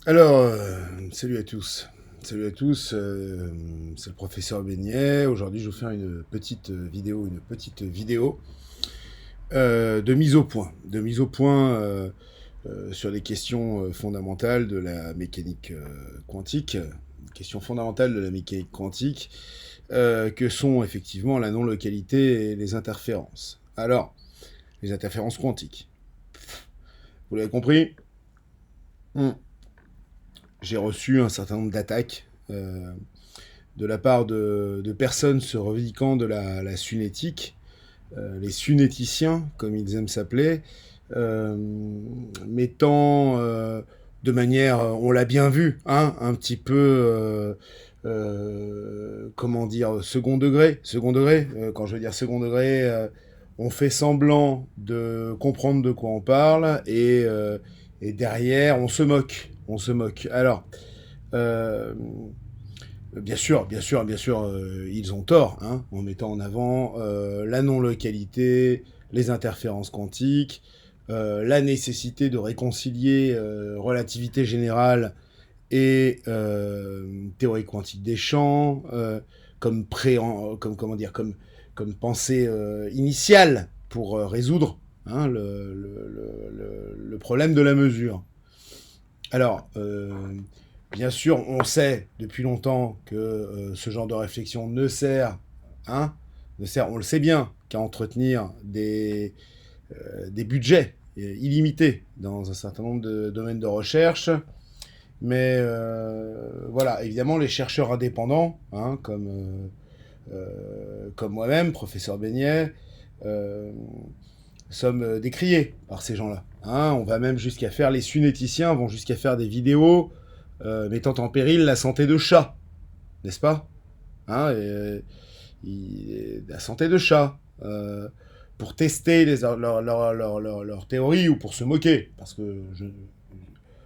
Alors, salut à tous. Salut à tous, c'est le professeur Beignet. Aujourd'hui, je vais vous faire une petite vidéo de mise au point sur des questions fondamentales de la mécanique quantique, questions fondamentales de la mécanique quantique, que sont effectivement la non-localité et les interférences. Alors, les interférences quantiques. Vous l'avez compris. Hmm. J'ai reçu un certain nombre d'attaques de la part de personnes se revendiquant de la sunétique, les sunéticiens, comme ils aiment s'appeler, euh, mettant de manière, on l'a bien vu, hein, un petit peu, comment dire, second degré, quand je veux dire second degré, on fait semblant de comprendre de quoi on parle et derrière on se moque. Alors, euh, bien sûr, ils ont tort, hein, en mettant en avant la non-localité, les interférences quantiques, la nécessité de réconcilier relativité générale et théorie quantique des champs, comme comment dire, comme pensée initiale pour résoudre hein, le problème de la mesure. Alors, bien sûr, on sait depuis longtemps que ce genre de réflexion hein, ne sert, on le sait bien, qu'à entretenir des budgets illimités dans un certain nombre de domaines de recherche. Mais voilà, évidemment, les chercheurs indépendants, hein, comme moi-même, professeur Beignet, euh, sommes décriés par ces gens-là. Hein, on va même jusqu'à faire, les sunéticiens vont jusqu'à faire des vidéos mettant en péril la santé de chats, n'est-ce pas hein, la santé de chats, pour tester leurs théories ou pour se moquer, parce que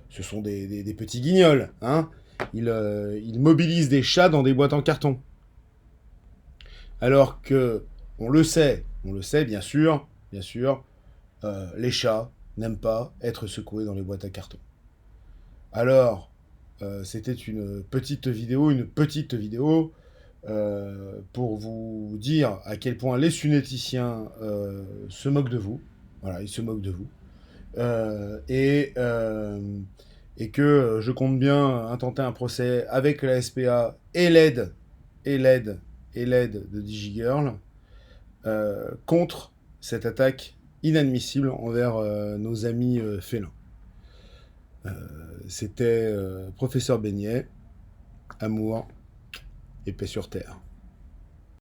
ce sont des petits guignols. Hein. Ils mobilisent des chats dans des boîtes en carton. Alors que, on le sait bien sûr, les chats n'aiment pas être secoués dans les boîtes à carton. Alors, c'était une petite vidéo pour vous dire à quel point les sunéticiens se moquent de vous. Voilà, ils se moquent de vous. Euh, et, euh, et que je compte bien intenter un procès avec la SPA et l'aide et l'aide et l'aide de DigiGirl contre cette attaque inadmissible envers nos amis félins. C'était professeur Beignet, amour et paix sur terre.